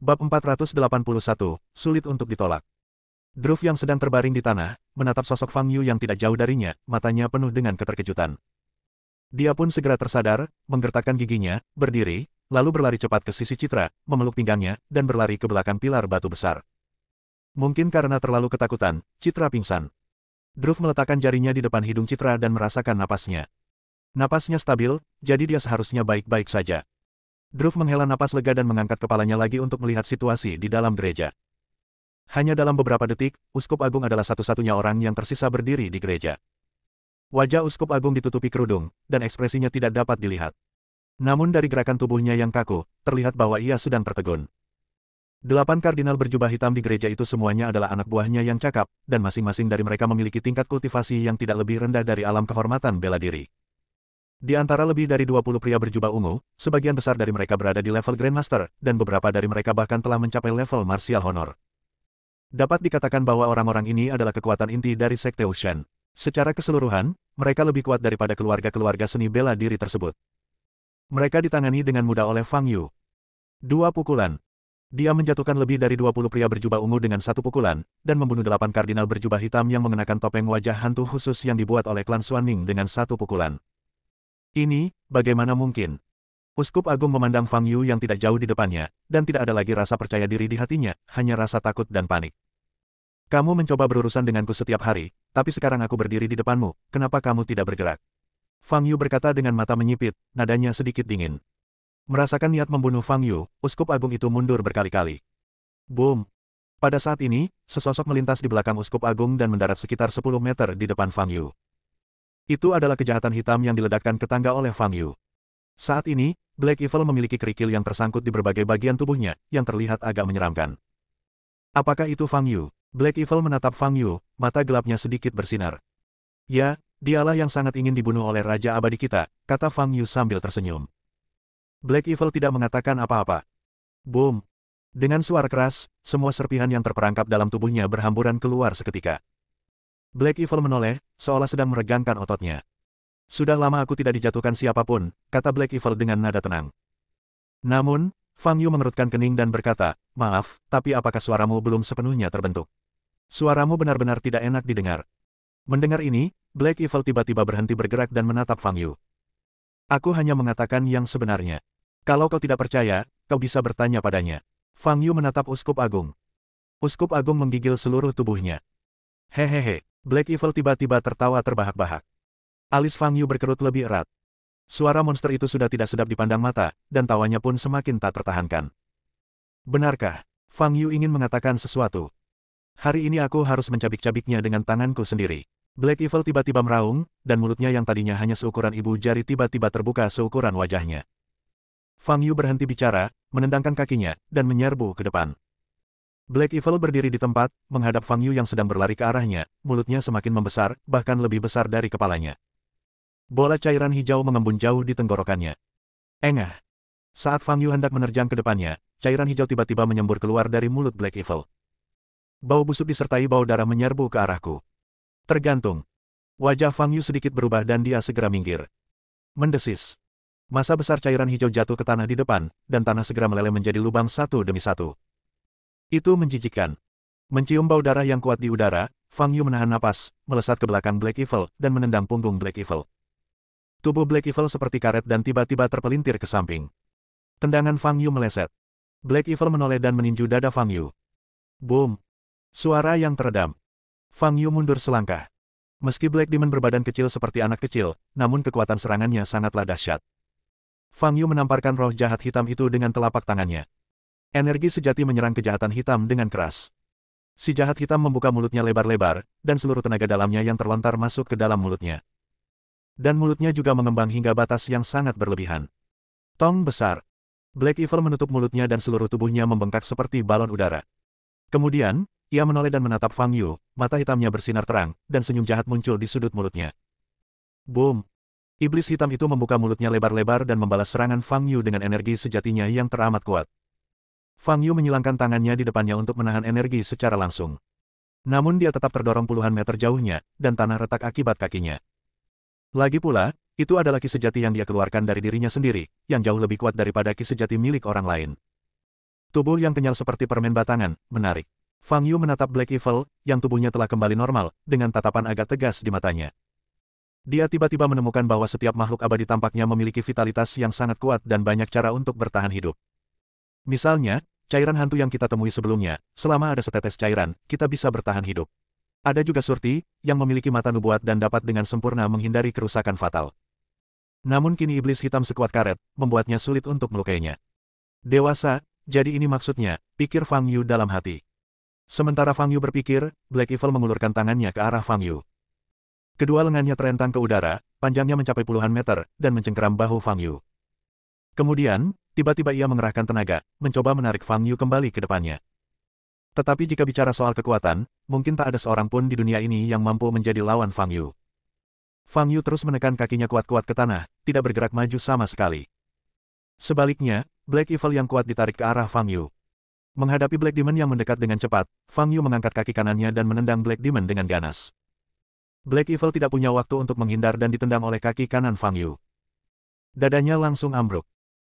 Bab 481, sulit untuk ditolak. Druff yang sedang terbaring di tanah, menatap sosok Fang Yu yang tidak jauh darinya, matanya penuh dengan keterkejutan. Dia pun segera tersadar, menggertakkan giginya, berdiri, lalu berlari cepat ke sisi Citra, memeluk pinggangnya, dan berlari ke belakang pilar batu besar. Mungkin karena terlalu ketakutan, Citra pingsan. Druff meletakkan jarinya di depan hidung Citra dan merasakan napasnya. Napasnya stabil, jadi dia seharusnya baik-baik saja. Druff menghela napas lega dan mengangkat kepalanya lagi untuk melihat situasi di dalam gereja. Hanya dalam beberapa detik, Uskup Agung adalah satu-satunya orang yang tersisa berdiri di gereja. Wajah Uskup Agung ditutupi kerudung, dan ekspresinya tidak dapat dilihat. Namun dari gerakan tubuhnya yang kaku, terlihat bahwa ia sedang tertegun. 8 kardinal berjubah hitam di gereja itu semuanya adalah anak buahnya yang cakap, dan masing-masing dari mereka memiliki tingkat kultivasi yang tidak lebih rendah dari alam kehormatan bela diri. Di antara lebih dari 20 pria berjubah ungu, sebagian besar dari mereka berada di level Grandmaster, dan beberapa dari mereka bahkan telah mencapai level Martial Honor. Dapat dikatakan bahwa orang-orang ini adalah kekuatan inti dari Sekte Wushan. Secara keseluruhan, mereka lebih kuat daripada keluarga-keluarga seni bela diri tersebut. Mereka ditangani dengan mudah oleh Fang Yu. 2 pukulan. Dia menjatuhkan lebih dari 20 pria berjubah ungu dengan 1 pukulan, dan membunuh 8 kardinal berjubah hitam yang mengenakan topeng wajah hantu khusus yang dibuat oleh klan Xuanming dengan 1 pukulan. Ini, bagaimana mungkin? Uskup Agung memandang Fang Yu yang tidak jauh di depannya, dan tidak ada lagi rasa percaya diri di hatinya, hanya rasa takut dan panik. Kamu mencoba berurusan denganku setiap hari, tapi sekarang aku berdiri di depanmu, kenapa kamu tidak bergerak? Fang Yu berkata dengan mata menyipit, nadanya sedikit dingin. Merasakan niat membunuh Fang Yu, Uskup Agung itu mundur berkali-kali. Boom! Pada saat ini, sesosok melintas di belakang Uskup Agung dan mendarat sekitar 10 meter di depan Fang Yu. Itu adalah kejahatan hitam yang diledakkan ke tangga oleh Fang Yu. Saat ini, Black Evil memiliki kerikil yang tersangkut di berbagai bagian tubuhnya, yang terlihat agak menyeramkan. Apakah itu Fang Yu? Black Evil menatap Fang Yu, mata gelapnya sedikit bersinar. Ya, dialah yang sangat ingin dibunuh oleh Raja Abadi kita, kata Fang Yu sambil tersenyum. Black Evil tidak mengatakan apa-apa. Boom! Dengan suara keras, semua serpihan yang terperangkap dalam tubuhnya berhamburan keluar seketika. Black Evil menoleh, seolah sedang meregangkan ototnya. Sudah lama aku tidak dijatuhkan siapapun, kata Black Evil dengan nada tenang. Namun, Fang Yu mengerutkan kening dan berkata, maaf, tapi apakah suaramu belum sepenuhnya terbentuk? Suaramu benar-benar tidak enak didengar. Mendengar ini, Black Evil tiba-tiba berhenti bergerak dan menatap Fang Yu. Aku hanya mengatakan yang sebenarnya. Kalau kau tidak percaya, kau bisa bertanya padanya. Fang Yu menatap Uskup Agung. Uskup Agung menggigil seluruh tubuhnya. Hehehe, Black Evil tiba-tiba tertawa terbahak-bahak. Alis Fang Yu berkerut lebih erat. Suara monster itu sudah tidak sedap dipandang mata, dan tawanya pun semakin tak tertahankan. Benarkah? Fang Yu ingin mengatakan sesuatu. Hari ini aku harus mencabik-cabiknya dengan tanganku sendiri. Black Evil tiba-tiba meraung, dan mulutnya yang tadinya hanya seukuran ibu jari tiba-tiba terbuka seukuran wajahnya. Fang Yu berhenti bicara, menendangkan kakinya, dan menyerbu ke depan. Black Evil berdiri di tempat, menghadap Fang Yu yang sedang berlari ke arahnya, mulutnya semakin membesar, bahkan lebih besar dari kepalanya. Bola cairan hijau mengembun jauh di tenggorokannya. Engah! Saat Fang Yu hendak menerjang ke depannya, cairan hijau tiba-tiba menyembur keluar dari mulut Black Evil. Bau busuk disertai bau darah menyerbu ke arahku. Tergantung. Wajah Fang Yu sedikit berubah dan dia segera minggir. Mendesis. Massa besar cairan hijau jatuh ke tanah di depan, dan tanah segera meleleh menjadi lubang satu demi satu. Itu menjijikkan. Mencium bau darah yang kuat di udara, Fang Yu menahan napas, melesat ke belakang Black Evil, dan menendang punggung Black Evil. Tubuh Black Evil seperti karet dan tiba-tiba terpelintir ke samping. Tendangan Fang Yu meleset. Black Evil menoleh dan meninju dada Fang Yu. Boom! Suara yang teredam. Fang Yu mundur selangkah. Meski Black Demon berbadan kecil seperti anak kecil, namun kekuatan serangannya sangatlah dahsyat. Fang Yu menamparkan roh jahat hitam itu dengan telapak tangannya. Energi sejati menyerang kejahatan hitam dengan keras. Si jahat hitam membuka mulutnya lebar-lebar, dan seluruh tenaga dalamnya yang terlontar masuk ke dalam mulutnya. Dan mulutnya juga mengembang hingga batas yang sangat berlebihan. Tong besar. Black Evil menutup mulutnya dan seluruh tubuhnya membengkak seperti balon udara. Kemudian, ia menoleh dan menatap Fang Yu, mata hitamnya bersinar terang, dan senyum jahat muncul di sudut mulutnya. Boom! Iblis hitam itu membuka mulutnya lebar-lebar dan membalas serangan Fang Yu dengan energi sejatinya yang teramat kuat. Fang Yu menyilangkan tangannya di depannya untuk menahan energi secara langsung. Namun dia tetap terdorong puluhan meter jauhnya, dan tanah retak akibat kakinya. Lagi pula, itu adalah ki sejati yang dia keluarkan dari dirinya sendiri, yang jauh lebih kuat daripada ki sejati milik orang lain. Tubuh yang kenyal seperti permen batangan, menarik. Fang Yu menatap Black Evil, yang tubuhnya telah kembali normal, dengan tatapan agak tegas di matanya. Dia tiba-tiba menemukan bahwa setiap makhluk abadi tampaknya memiliki vitalitas yang sangat kuat dan banyak cara untuk bertahan hidup. Misalnya, cairan hantu yang kita temui sebelumnya, selama ada setetes cairan, kita bisa bertahan hidup. Ada juga Surti, yang memiliki mata nubuat dan dapat dengan sempurna menghindari kerusakan fatal. Namun kini iblis hitam sekuat karet, membuatnya sulit untuk melukainya. Dewasa, jadi ini maksudnya, pikir Fang Yu dalam hati. Sementara Fang Yu berpikir, Black Evil mengulurkan tangannya ke arah Fang Yu. Kedua lengannya terentang ke udara, panjangnya mencapai puluhan meter, dan mencengkeram bahu Fang Yu. Kemudian, tiba-tiba ia mengerahkan tenaga, mencoba menarik Fang Yu kembali ke depannya. Tetapi jika bicara soal kekuatan, mungkin tak ada seorang pun di dunia ini yang mampu menjadi lawan Fang Yu. Fang Yu terus menekan kakinya kuat-kuat ke tanah, tidak bergerak maju sama sekali. Sebaliknya, Black Evil yang kuat ditarik ke arah Fang Yu. Menghadapi Black Demon yang mendekat dengan cepat, Fang Yu mengangkat kaki kanannya dan menendang Black Demon dengan ganas. Black Evil tidak punya waktu untuk menghindar dan ditendang oleh kaki kanan Fang Yu. Dadanya langsung ambruk.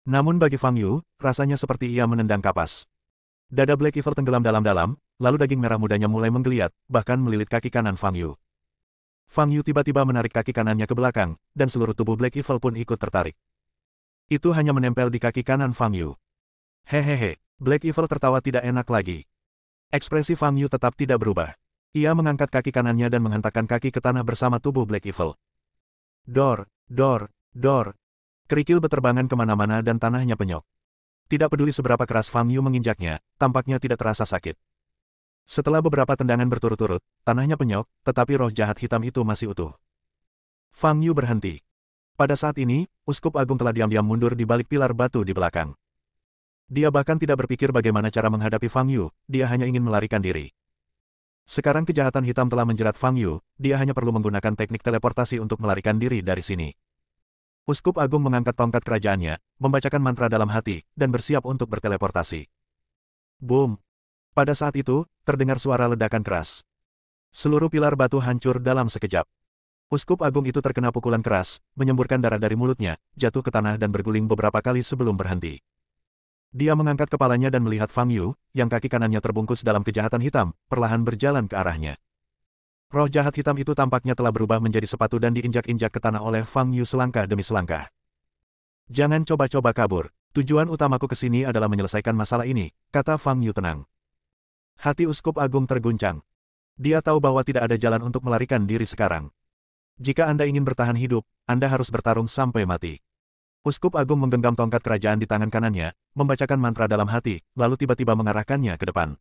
Namun bagi Fang Yu, rasanya seperti ia menendang kapas. Dada Black Evil tenggelam dalam-dalam, lalu daging merah mudanya mulai menggeliat, bahkan melilit kaki kanan Fang Yu. Fang Yu tiba-tiba menarik kaki kanannya ke belakang, dan seluruh tubuh Black Evil pun ikut tertarik. Itu hanya menempel di kaki kanan Fang Yu. Hehehe. Black Evil tertawa tidak enak lagi. Ekspresi Fang Yu tetap tidak berubah. Ia mengangkat kaki kanannya dan menghentakkan kaki ke tanah bersama tubuh Black Evil. Dor, dor, dor. Kerikil beterbangan kemana-mana dan tanahnya penyok. Tidak peduli seberapa keras Fang Yu menginjaknya, tampaknya tidak terasa sakit. Setelah beberapa tendangan berturut-turut, tanahnya penyok, tetapi roh jahat hitam itu masih utuh. Fang Yu berhenti. Pada saat ini, Uskup Agung telah diam-diam mundur di balik pilar batu di belakang. Dia bahkan tidak berpikir bagaimana cara menghadapi Fang Yu, dia hanya ingin melarikan diri. Sekarang kejahatan hitam telah menjerat Fang Yu, dia hanya perlu menggunakan teknik teleportasi untuk melarikan diri dari sini. Uskup Agung mengangkat tongkat kerajaannya, membacakan mantra dalam hati, dan bersiap untuk berteleportasi. Boom! Pada saat itu, terdengar suara ledakan keras. Seluruh pilar batu hancur dalam sekejap. Uskup Agung itu terkena pukulan keras, menyemburkan darah dari mulutnya, jatuh ke tanah dan berguling beberapa kali sebelum berhenti. Dia mengangkat kepalanya dan melihat Fang Yu, yang kaki kanannya terbungkus dalam kejahatan hitam, perlahan berjalan ke arahnya. Roh jahat hitam itu tampaknya telah berubah menjadi sepatu dan diinjak-injak ke tanah oleh Fang Yu selangkah demi selangkah. Jangan coba-coba kabur. Tujuan utamaku ke sini adalah menyelesaikan masalah ini, kata Fang Yu tenang. Hati Uskup Agung terguncang. Dia tahu bahwa tidak ada jalan untuk melarikan diri sekarang. Jika Anda ingin bertahan hidup, Anda harus bertarung sampai mati. Uskup Agung menggenggam tongkat kerajaan di tangan kanannya, membacakan mantra dalam hati, lalu tiba-tiba mengarahkannya ke depan.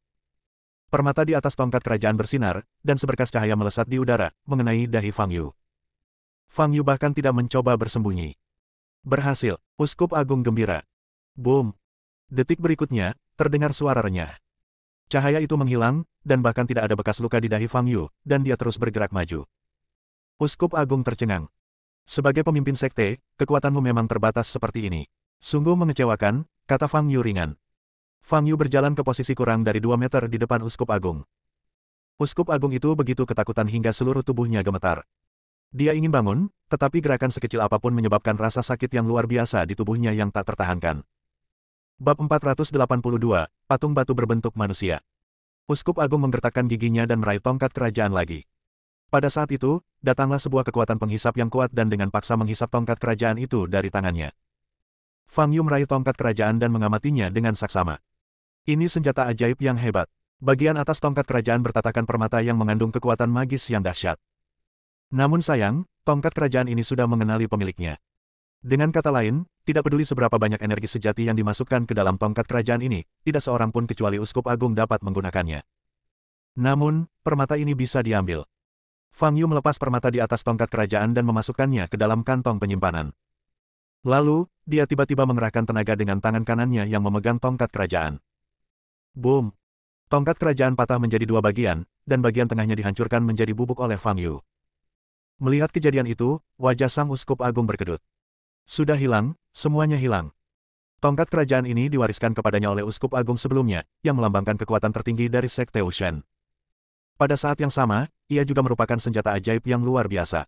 Permata di atas tongkat kerajaan bersinar, dan seberkas cahaya melesat di udara, mengenai dahi Fang Yu. Fang Yu bahkan tidak mencoba bersembunyi. Berhasil, Uskup Agung gembira. Boom! Detik berikutnya, terdengar suara renyah. Cahaya itu menghilang, dan bahkan tidak ada bekas luka di dahi Fang Yu, dan dia terus bergerak maju. Uskup Agung tercengang. Sebagai pemimpin sekte, kekuatanmu memang terbatas seperti ini. Sungguh mengecewakan, kata Fang Yu ringan. Fang Yu berjalan ke posisi kurang dari 2 meter di depan Uskup Agung. Uskup Agung itu begitu ketakutan hingga seluruh tubuhnya gemetar. Dia ingin bangun, tetapi gerakan sekecil apapun menyebabkan rasa sakit yang luar biasa di tubuhnya yang tak tertahankan. Bab 482, Patung Batu Berbentuk Manusia. Uskup Agung menggertakkan giginya dan meraih tongkat kerajaan lagi. Pada saat itu, datanglah sebuah kekuatan penghisap yang kuat dan dengan paksa menghisap tongkat kerajaan itu dari tangannya. Fang Yu meraih tongkat kerajaan dan mengamatinya dengan saksama. Ini senjata ajaib yang hebat. Bagian atas tongkat kerajaan bertatakan permata yang mengandung kekuatan magis yang dahsyat. Namun sayang, tongkat kerajaan ini sudah mengenali pemiliknya. Dengan kata lain, tidak peduli seberapa banyak energi sejati yang dimasukkan ke dalam tongkat kerajaan ini, tidak seorang pun kecuali Uskup Agung dapat menggunakannya. Namun, permata ini bisa diambil. Fang Yu melepas permata di atas tongkat kerajaan dan memasukkannya ke dalam kantong penyimpanan. Lalu, dia tiba-tiba mengerahkan tenaga dengan tangan kanannya yang memegang tongkat kerajaan. Boom! Tongkat kerajaan patah menjadi 2 bagian, dan bagian tengahnya dihancurkan menjadi bubuk oleh Fang Yu. Melihat kejadian itu, wajah sang Uskup Agung berkedut. Sudah hilang, semuanya hilang. Tongkat kerajaan ini diwariskan kepadanya oleh Uskup Agung sebelumnya, yang melambangkan kekuatan tertinggi dari Sekte Wushan. Pada saat yang sama, ia juga merupakan senjata ajaib yang luar biasa.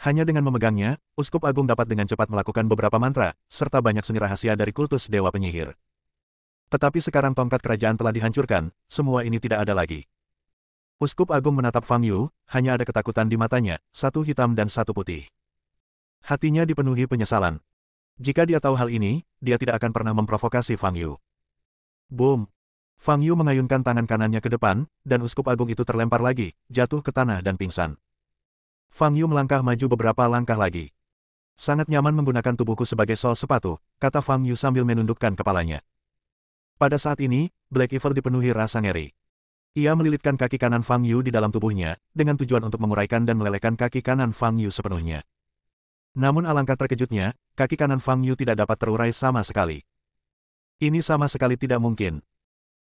Hanya dengan memegangnya, Uskup Agung dapat dengan cepat melakukan beberapa mantra, serta banyak seni rahasia dari kultus Dewa Penyihir. Tetapi sekarang tongkat kerajaan telah dihancurkan, semua ini tidak ada lagi. Uskup Agung menatap Fang Yu, hanya ada ketakutan di matanya, satu hitam dan satu putih. Hatinya dipenuhi penyesalan. Jika dia tahu hal ini, dia tidak akan pernah memprovokasi Fang Yu. Boom! Fang Yu mengayunkan tangan kanannya ke depan, dan Uskup Agung itu terlempar lagi, jatuh ke tanah dan pingsan. Fang Yu melangkah maju beberapa langkah lagi. Sangat nyaman menggunakan tubuhku sebagai sol sepatu, kata Fang Yu sambil menundukkan kepalanya. Pada saat ini, Black Evil dipenuhi rasa ngeri. Ia melilitkan kaki kanan Fang Yu di dalam tubuhnya, dengan tujuan untuk menguraikan dan melelehkan kaki kanan Fang Yu sepenuhnya. Namun alangkah terkejutnya, kaki kanan Fang Yu tidak dapat terurai sama sekali. Ini sama sekali tidak mungkin.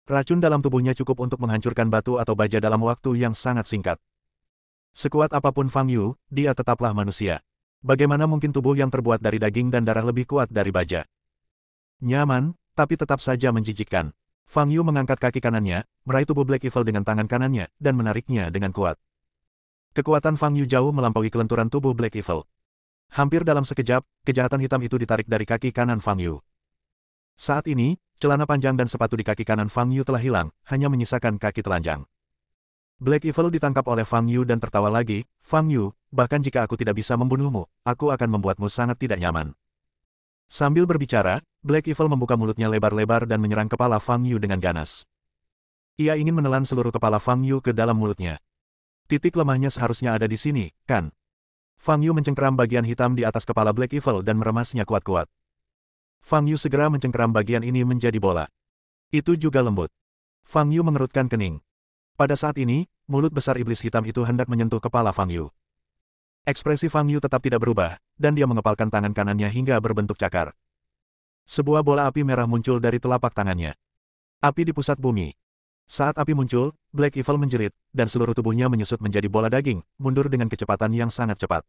Racun dalam tubuhnya cukup untuk menghancurkan batu atau baja dalam waktu yang sangat singkat. Sekuat apapun Fang Yu, dia tetaplah manusia. Bagaimana mungkin tubuh yang terbuat dari daging dan darah lebih kuat dari baja? Nyaman, tapi tetap saja menjijikkan. Fang Yu mengangkat kaki kanannya, meraih tubuh Black Evil dengan tangan kanannya, dan menariknya dengan kuat. Kekuatan Fang Yu jauh melampaui kelenturan tubuh Black Evil. Hampir dalam sekejap, kejahatan hitam itu ditarik dari kaki kanan Fang Yu. Saat ini, celana panjang dan sepatu di kaki kanan Fang Yu telah hilang, hanya menyisakan kaki telanjang. Black Evil ditangkap oleh Fang Yu dan tertawa lagi, Fang Yu, bahkan jika aku tidak bisa membunuhmu, aku akan membuatmu sangat tidak nyaman. Sambil berbicara, Black Evil membuka mulutnya lebar-lebar dan menyerang kepala Fang Yu dengan ganas. Ia ingin menelan seluruh kepala Fang Yu ke dalam mulutnya. Titik lemahnya seharusnya ada di sini, kan? Fang Yu mencengkeram bagian hitam di atas kepala Black Evil dan meremasnya kuat-kuat. Fang Yu segera mencengkeram bagian ini menjadi bola. Itu juga lembut. Fang Yu mengerutkan kening. Pada saat ini, mulut besar iblis hitam itu hendak menyentuh kepala Fang Yu. Ekspresi Fang Yu tetap tidak berubah, dan dia mengepalkan tangan kanannya hingga berbentuk cakar. Sebuah bola api merah muncul dari telapak tangannya. Api di pusat bumi. Saat api muncul, Black Evil menjerit, dan seluruh tubuhnya menyusut menjadi bola daging, mundur dengan kecepatan yang sangat cepat.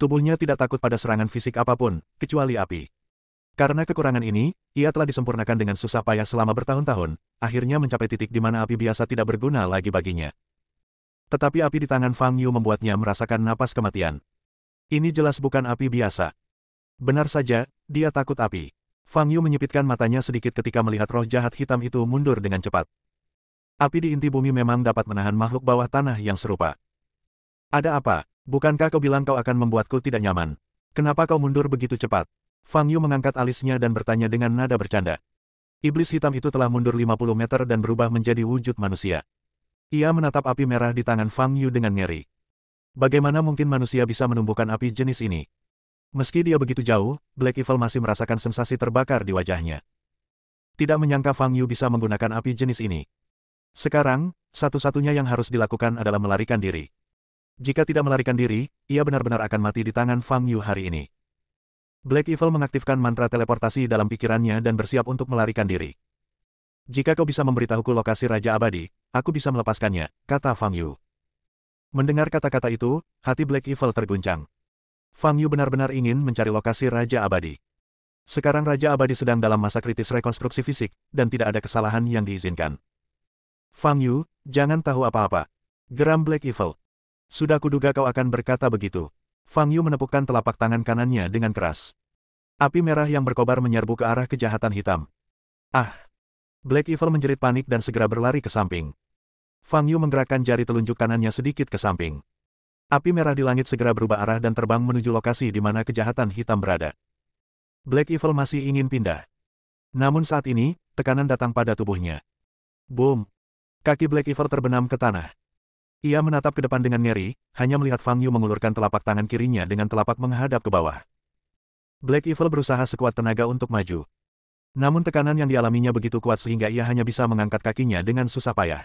Tubuhnya tidak takut pada serangan fisik apapun, kecuali api. Karena kekurangan ini, ia telah disempurnakan dengan susah payah selama bertahun-tahun, akhirnya mencapai titik di mana api biasa tidak berguna lagi baginya. Tetapi api di tangan Fang Yu membuatnya merasakan napas kematian. Ini jelas bukan api biasa. Benar saja, dia takut api. Fang Yu menyipitkan matanya sedikit ketika melihat roh jahat hitam itu mundur dengan cepat. Api di inti bumi memang dapat menahan makhluk bawah tanah yang serupa. Ada apa? Bukankah kau bilang kau akan membuatku tidak nyaman? Kenapa kau mundur begitu cepat? Fang Yu mengangkat alisnya dan bertanya dengan nada bercanda. Iblis hitam itu telah mundur 50 meter dan berubah menjadi wujud manusia. Ia menatap api merah di tangan Fang Yu dengan ngeri. Bagaimana mungkin manusia bisa menumbuhkan api jenis ini? Meski dia begitu jauh, Black Evil masih merasakan sensasi terbakar di wajahnya. Tidak menyangka Fang Yu bisa menggunakan api jenis ini. Sekarang, satu-satunya yang harus dilakukan adalah melarikan diri. Jika tidak melarikan diri, ia benar-benar akan mati di tangan Fang Yu hari ini. Black Evil mengaktifkan mantra teleportasi dalam pikirannya dan bersiap untuk melarikan diri. Jika kau bisa memberitahuku lokasi Raja Abadi, aku bisa melepaskannya, kata Fang Yu. Mendengar kata-kata itu, hati Black Evil terguncang. Fang Yu benar-benar ingin mencari lokasi Raja Abadi. Sekarang Raja Abadi sedang dalam masa kritis rekonstruksi fisik, dan tidak ada kesalahan yang diizinkan. Fang Yu, jangan tahu apa-apa. Geram Black Evil. Sudah kuduga kau akan berkata begitu. Fang Yu menepukkan telapak tangan kanannya dengan keras. Api merah yang berkobar menyerbu ke arah kejahatan hitam. Ah! Black Evil menjerit panik dan segera berlari ke samping. Fang Yu menggerakkan jari telunjuk kanannya sedikit ke samping. Api merah di langit segera berubah arah dan terbang menuju lokasi di mana kejahatan hitam berada. Black Evil masih ingin pindah. Namun saat ini, tekanan datang pada tubuhnya. Boom! Kaki Black Evil terbenam ke tanah. Ia menatap ke depan dengan ngeri, hanya melihat Fang Yu mengulurkan telapak tangan kirinya dengan telapak menghadap ke bawah. Black Evil berusaha sekuat tenaga untuk maju. Namun tekanan yang dialaminya begitu kuat sehingga ia hanya bisa mengangkat kakinya dengan susah payah.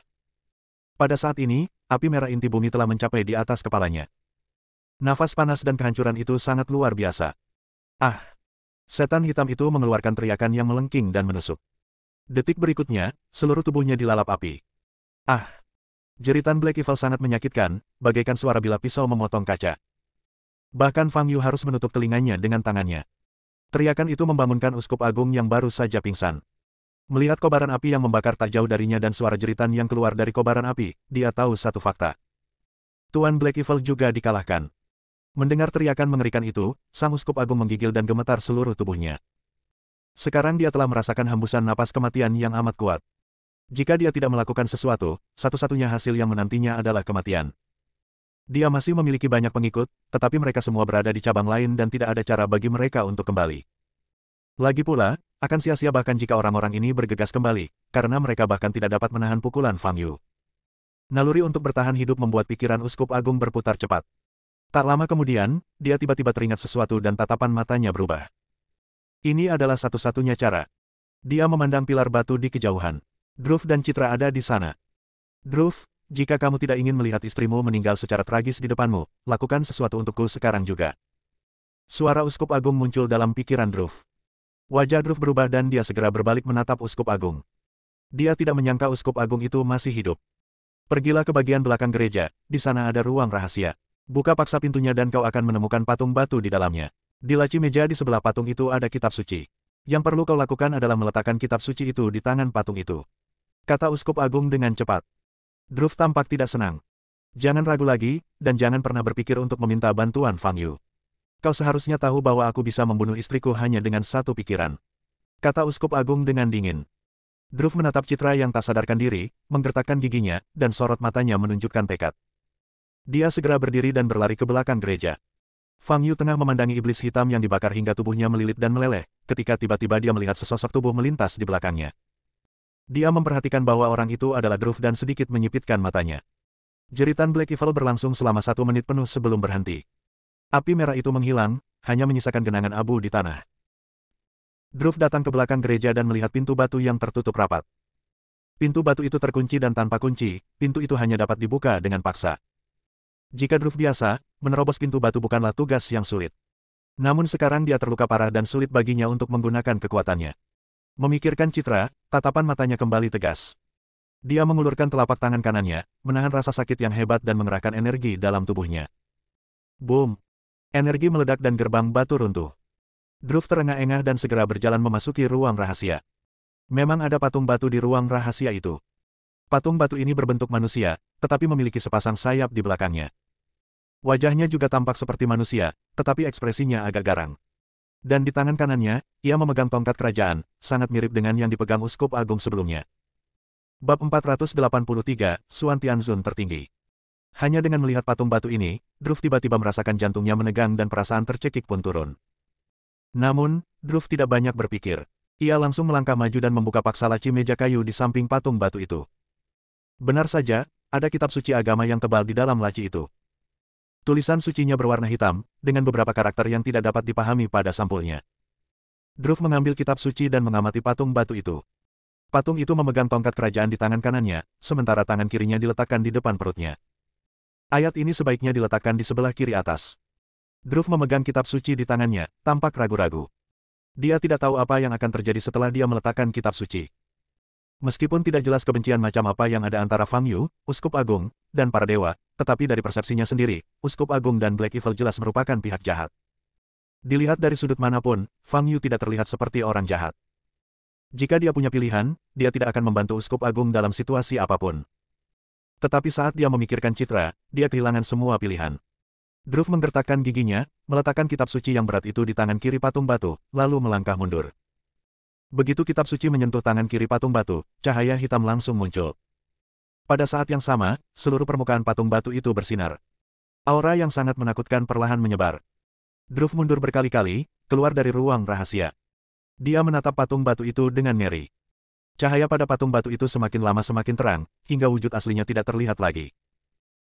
Pada saat ini, api merah inti bumi telah mencapai di atas kepalanya. Nafas panas dan kehancuran itu sangat luar biasa. Ah! Setan hitam itu mengeluarkan teriakan yang melengking dan menusuk. Detik berikutnya, seluruh tubuhnya dilalap api. Ah! Jeritan Black Evil sangat menyakitkan, bagaikan suara bila pisau memotong kaca. Bahkan Fang Yu harus menutup telinganya dengan tangannya. Teriakan itu membangunkan Uskup Agung yang baru saja pingsan. Melihat kobaran api yang membakar tak jauh darinya dan suara jeritan yang keluar dari kobaran api, dia tahu satu fakta. Tuan Black Evil juga dikalahkan. Mendengar teriakan mengerikan itu, sang Uskup Agung menggigil dan gemetar seluruh tubuhnya. Sekarang dia telah merasakan hembusan napas kematian yang amat kuat. Jika dia tidak melakukan sesuatu, satu-satunya hasil yang menantinya adalah kematian. Dia masih memiliki banyak pengikut, tetapi mereka semua berada di cabang lain dan tidak ada cara bagi mereka untuk kembali. Lagi pula, akan sia-sia bahkan jika orang-orang ini bergegas kembali, karena mereka bahkan tidak dapat menahan pukulan Fang Yu. Naluri untuk bertahan hidup membuat pikiran Uskup Agung berputar cepat. Tak lama kemudian, dia tiba-tiba teringat sesuatu dan tatapan matanya berubah. Ini adalah satu-satunya cara. Dia memandang pilar batu di kejauhan. Druff dan Citra ada di sana. Druff, jika kamu tidak ingin melihat istrimu meninggal secara tragis di depanmu, lakukan sesuatu untukku sekarang juga. Suara Uskup Agung muncul dalam pikiran Druff. Wajah Druff berubah dan dia segera berbalik menatap Uskup Agung. Dia tidak menyangka Uskup Agung itu masih hidup. Pergilah ke bagian belakang gereja, di sana ada ruang rahasia. Buka paksa pintunya dan kau akan menemukan patung batu di dalamnya. Di laci meja di sebelah patung itu ada kitab suci. Yang perlu kau lakukan adalah meletakkan kitab suci itu di tangan patung itu. Kata Uskup Agung dengan cepat. Druff tampak tidak senang. Jangan ragu lagi, dan jangan pernah berpikir untuk meminta bantuan Fang Yu. Kau seharusnya tahu bahwa aku bisa membunuh istriku hanya dengan satu pikiran. Kata Uskup Agung dengan dingin. Druff menatap Citra yang tak sadarkan diri, menggertakkan giginya, dan sorot matanya menunjukkan tekad. Dia segera berdiri dan berlari ke belakang gereja. Fang Yu tengah memandangi iblis hitam yang dibakar hingga tubuhnya melilit dan meleleh, ketika tiba-tiba dia melihat sesosok tubuh melintas di belakangnya. Dia memperhatikan bahwa orang itu adalah Druff dan sedikit menyipitkan matanya. Jeritan Black Evil berlangsung selama 1 menit penuh sebelum berhenti. Api merah itu menghilang, hanya menyisakan genangan abu di tanah. Druff datang ke belakang gereja dan melihat pintu batu yang tertutup rapat. Pintu batu itu terkunci dan tanpa kunci, pintu itu hanya dapat dibuka dengan paksa. Jika Druff biasa, menerobos pintu batu bukanlah tugas yang sulit. Namun sekarang dia terluka parah dan sulit baginya untuk menggunakan kekuatannya. Memikirkan Citra, tatapan matanya kembali tegas. Dia mengulurkan telapak tangan kanannya, menahan rasa sakit yang hebat dan mengerahkan energi dalam tubuhnya. Boom! Energi meledak dan gerbang batu runtuh. Druff terengah-engah dan segera berjalan memasuki ruang rahasia. Memang ada patung batu di ruang rahasia itu. Patung batu ini berbentuk manusia, tetapi memiliki sepasang sayap di belakangnya. Wajahnya juga tampak seperti manusia, tetapi ekspresinya agak garang. Dan di tangan kanannya, ia memegang tongkat kerajaan, sangat mirip dengan yang dipegang Uskup Agung sebelumnya. Bab 483, Suan Tianzun tertinggi. Hanya dengan melihat patung batu ini, Druff tiba-tiba merasakan jantungnya menegang dan perasaan tercekik pun turun. Namun, Druff tidak banyak berpikir. Ia langsung melangkah maju dan membuka paksa laci meja kayu di samping patung batu itu. Benar saja, ada kitab suci agama yang tebal di dalam laci itu. Tulisan sucinya berwarna hitam, dengan beberapa karakter yang tidak dapat dipahami pada sampulnya. Druff mengambil kitab suci dan mengamati patung batu itu. Patung itu memegang tongkat kerajaan di tangan kanannya, sementara tangan kirinya diletakkan di depan perutnya. Ayat ini sebaiknya diletakkan di sebelah kiri atas. Druff memegang kitab suci di tangannya, tampak ragu-ragu. Dia tidak tahu apa yang akan terjadi setelah dia meletakkan kitab suci. Meskipun tidak jelas kebencian macam apa yang ada antara Fang Yu, Uskup Agung, dan para dewa, tetapi dari persepsinya sendiri, Uskup Agung dan Black Evil jelas merupakan pihak jahat. Dilihat dari sudut manapun, Fang Yu tidak terlihat seperti orang jahat. Jika dia punya pilihan, dia tidak akan membantu Uskup Agung dalam situasi apapun. Tetapi saat dia memikirkan Citra, dia kehilangan semua pilihan. Druff menggertakkan giginya, meletakkan kitab suci yang berat itu di tangan kiri patung batu, lalu melangkah mundur. Begitu kitab suci menyentuh tangan kiri patung batu, cahaya hitam langsung muncul. Pada saat yang sama, seluruh permukaan patung batu itu bersinar. Aura yang sangat menakutkan perlahan menyebar. Druff mundur berkali-kali, keluar dari ruang rahasia. Dia menatap patung batu itu dengan ngeri. Cahaya pada patung batu itu semakin lama semakin terang, hingga wujud aslinya tidak terlihat lagi.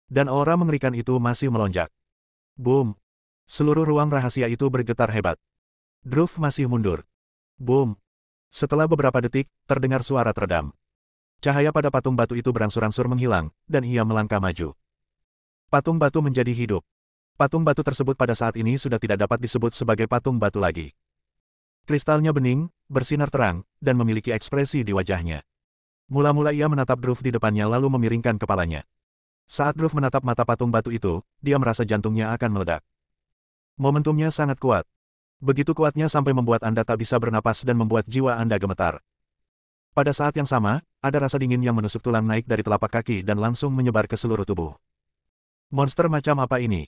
Dan aura mengerikan itu masih melonjak. Boom! Seluruh ruang rahasia itu bergetar hebat. Druff masih mundur. Boom! Setelah beberapa detik, terdengar suara teredam. Cahaya pada patung batu itu berangsur-angsur menghilang, dan ia melangkah maju. Patung batu menjadi hidup. Patung batu tersebut pada saat ini sudah tidak dapat disebut sebagai patung batu lagi. Kristalnya bening, bersinar terang, dan memiliki ekspresi di wajahnya. Mula-mula ia menatap Druff di depannya lalu memiringkan kepalanya. Saat Druff menatap mata patung batu itu, dia merasa jantungnya akan meledak. Momentumnya sangat kuat. Begitu kuatnya sampai membuat Anda tak bisa bernapas dan membuat jiwa Anda gemetar. Pada saat yang sama, ada rasa dingin yang menusuk tulang naik dari telapak kaki dan langsung menyebar ke seluruh tubuh. Monster macam apa ini?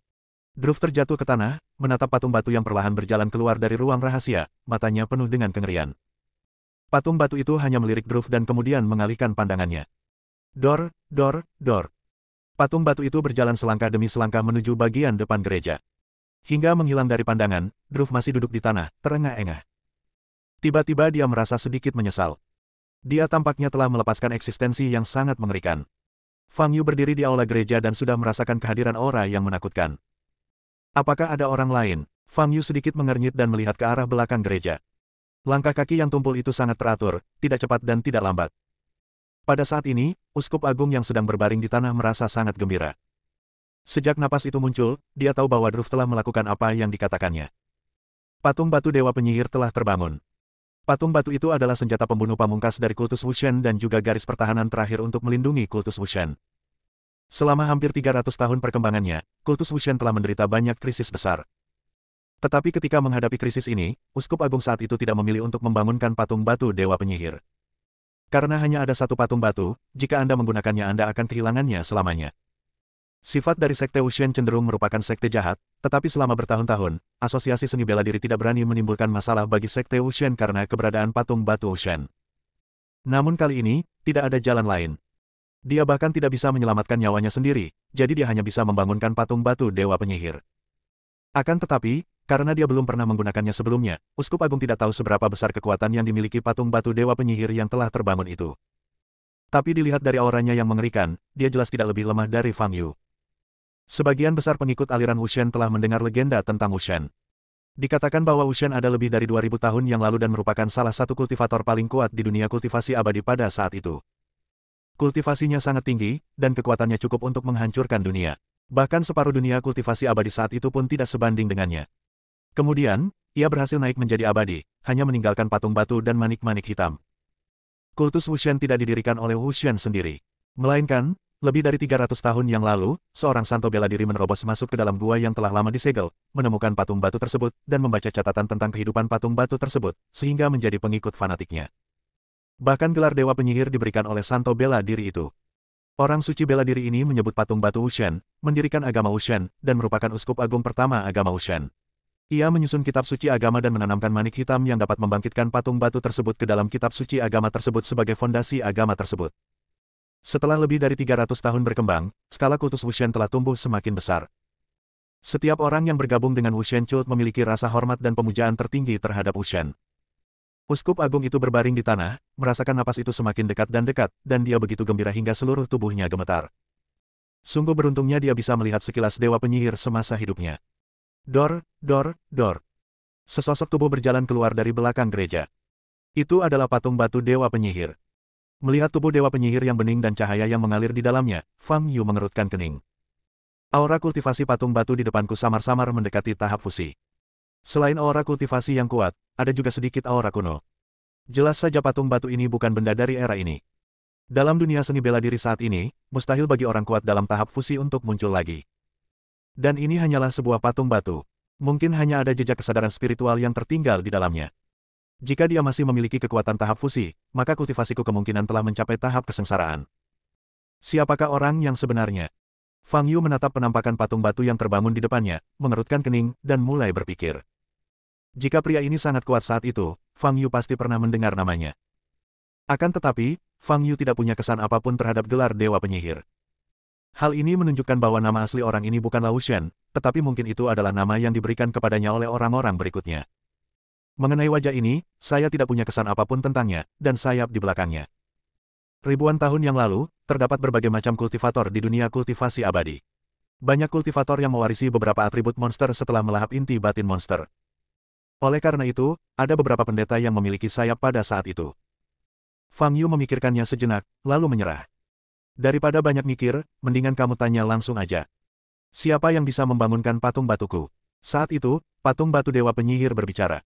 Druff terjatuh ke tanah, menatap patung batu yang perlahan berjalan keluar dari ruang rahasia, matanya penuh dengan kengerian. Patung batu itu hanya melirik Druff dan kemudian mengalihkan pandangannya. Dor, dor, dor. Patung batu itu berjalan selangkah demi selangkah menuju bagian depan gereja. Hingga menghilang dari pandangan, Druff masih duduk di tanah, terengah-engah. Tiba-tiba dia merasa sedikit menyesal. Dia tampaknya telah melepaskan eksistensi yang sangat mengerikan. Fang Yu berdiri di aula gereja dan sudah merasakan kehadiran aura yang menakutkan. Apakah ada orang lain? Fang Yu sedikit mengernyit dan melihat ke arah belakang gereja. Langkah kaki yang tumpul itu sangat teratur, tidak cepat dan tidak lambat. Pada saat ini, Uskup Agung yang sedang berbaring di tanah merasa sangat gembira. Sejak napas itu muncul, dia tahu bahwa Druff telah melakukan apa yang dikatakannya. Patung batu Dewa Penyihir telah terbangun. Patung batu itu adalah senjata pembunuh pamungkas dari kultus Wushen dan juga garis pertahanan terakhir untuk melindungi kultus Wushen. Selama hampir 300 tahun perkembangannya, kultus Wushen telah menderita banyak krisis besar. Tetapi ketika menghadapi krisis ini, Uskup Agung saat itu tidak memilih untuk membangunkan patung batu Dewa Penyihir. Karena hanya ada satu patung batu, jika Anda menggunakannya Anda akan kehilangannya selamanya. Sifat dari Sekte Wushen cenderung merupakan sekte jahat, tetapi selama bertahun-tahun, Asosiasi Seni Bela Diri tidak berani menimbulkan masalah bagi Sekte Wushen karena keberadaan patung batu Wushen. Namun kali ini, tidak ada jalan lain. Dia bahkan tidak bisa menyelamatkan nyawanya sendiri, jadi dia hanya bisa membangunkan patung batu Dewa Penyihir. Akan tetapi, karena dia belum pernah menggunakannya sebelumnya, Uskup Agung tidak tahu seberapa besar kekuatan yang dimiliki patung batu Dewa Penyihir yang telah terbangun itu. Tapi dilihat dari auranya yang mengerikan, dia jelas tidak lebih lemah dari Fang Yu. Sebagian besar pengikut aliran Wushen telah mendengar legenda tentang Wushen. Dikatakan bahwa Wushen ada lebih dari 2000 tahun yang lalu dan merupakan salah satu kultivator paling kuat di dunia kultivasi abadi pada saat itu. Kultivasinya sangat tinggi, dan kekuatannya cukup untuk menghancurkan dunia. Bahkan separuh dunia kultivasi abadi saat itu pun tidak sebanding dengannya. Kemudian, ia berhasil naik menjadi abadi, hanya meninggalkan patung batu dan manik-manik hitam. Kultus Wushen tidak didirikan oleh Wushen sendiri. Melainkan, lebih dari 300 tahun yang lalu, seorang santo bela diri menerobos masuk ke dalam gua yang telah lama disegel, menemukan patung batu tersebut, dan membaca catatan tentang kehidupan patung batu tersebut, sehingga menjadi pengikut fanatiknya. Bahkan gelar Dewa Penyihir diberikan oleh santo bela diri itu. Orang suci bela diri ini menyebut patung batu Wushen, mendirikan agama Wushen, dan merupakan uskup agung pertama agama Wushen. Ia menyusun kitab suci agama dan menanamkan manik hitam yang dapat membangkitkan patung batu tersebut ke dalam kitab suci agama tersebut sebagai fondasi agama tersebut. Setelah lebih dari 300 tahun berkembang, skala kultus Wushen telah tumbuh semakin besar. Setiap orang yang bergabung dengan Wushen Cult memiliki rasa hormat dan pemujaan tertinggi terhadap Wushen. Uskup Agung itu berbaring di tanah, merasakan napas itu semakin dekat, dan dia begitu gembira hingga seluruh tubuhnya gemetar. Sungguh beruntungnya dia bisa melihat sekilas Dewa Penyihir semasa hidupnya. Dor, dor, dor. Sesosok tubuh berjalan keluar dari belakang gereja. Itu adalah patung batu Dewa Penyihir. Melihat tubuh Dewa Penyihir yang bening dan cahaya yang mengalir di dalamnya, Fang Yu mengerutkan kening. Aura kultivasi patung batu di depanku samar-samar mendekati tahap fusi. Selain aura kultivasi yang kuat, ada juga sedikit aura kuno. Jelas saja patung batu ini bukan benda dari era ini. Dalam dunia seni bela diri saat ini, mustahil bagi orang kuat dalam tahap fusi untuk muncul lagi. Dan ini hanyalah sebuah patung batu. Mungkin hanya ada jejak kesadaran spiritual yang tertinggal di dalamnya. Jika dia masih memiliki kekuatan tahap fusi, maka kultivasiku kemungkinan telah mencapai tahap kesengsaraan. Siapakah orang yang sebenarnya? Fang Yu menatap penampakan patung batu yang terbangun di depannya, mengerutkan kening, dan mulai berpikir. Jika pria ini sangat kuat saat itu, Fang Yu pasti pernah mendengar namanya. Akan tetapi, Fang Yu tidak punya kesan apapun terhadap gelar Dewa Penyihir. Hal ini menunjukkan bahwa nama asli orang ini bukanlah Wushen, tetapi mungkin itu adalah nama yang diberikan kepadanya oleh orang-orang berikutnya. Mengenai wajah ini, saya tidak punya kesan apapun tentangnya, dan sayap di belakangnya. Ribuan tahun yang lalu, terdapat berbagai macam kultivator di dunia kultivasi abadi. Banyak kultivator yang mewarisi beberapa atribut monster setelah melahap inti batin monster. Oleh karena itu, ada beberapa pendeta yang memiliki sayap pada saat itu. Fang Yu memikirkannya sejenak, lalu menyerah. Daripada banyak mikir, mendingan kamu tanya langsung aja. Siapa yang bisa membangunkan patung batuku? Saat itu, patung batu Dewa Penyihir berbicara.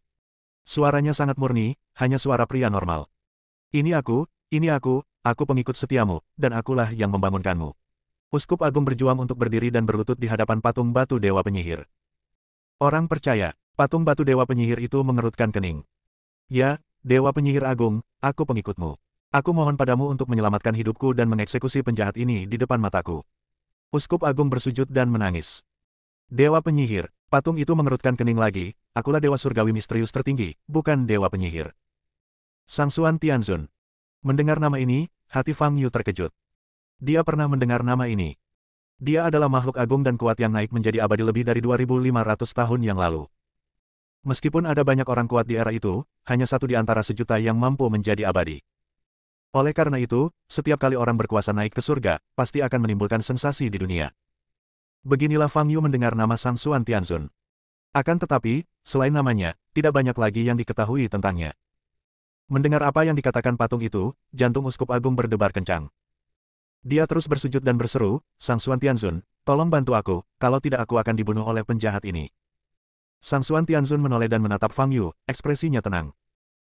Suaranya sangat murni, hanya suara pria normal. Ini aku pengikut setiamu, dan akulah yang membangunkanmu. Uskup Agung berjuang untuk berdiri dan berlutut di hadapan patung batu Dewa Penyihir. Orang percaya. Patung batu Dewa Penyihir itu mengerutkan kening. Ya, Dewa Penyihir Agung, aku pengikutmu. Aku mohon padamu untuk menyelamatkan hidupku dan mengeksekusi penjahat ini di depan mataku. Uskup Agung bersujud dan menangis. Dewa penyihir, patung itu mengerutkan kening lagi, akulah dewa surgawi misterius tertinggi, bukan dewa penyihir. Sangsuan Tianzun. Mendengar nama ini, hati Fang Yu terkejut. Dia pernah mendengar nama ini. Dia adalah makhluk agung dan kuat yang naik menjadi abadi lebih dari 2.500 tahun yang lalu. Meskipun ada banyak orang kuat di era itu, hanya satu di antara sejuta yang mampu menjadi abadi. Oleh karena itu, setiap kali orang berkuasa naik ke surga, pasti akan menimbulkan sensasi di dunia. Beginilah Fang Yu mendengar nama Sangsuan Tianzun. Akan tetapi, selain namanya, tidak banyak lagi yang diketahui tentangnya. Mendengar apa yang dikatakan patung itu, jantung Uskup Agung berdebar kencang. Dia terus bersujud dan berseru, Sangsuan Tianzun, tolong bantu aku, kalau tidak aku akan dibunuh oleh penjahat ini. Sangsuan Tianzun menoleh dan menatap Fang Yu, ekspresinya tenang.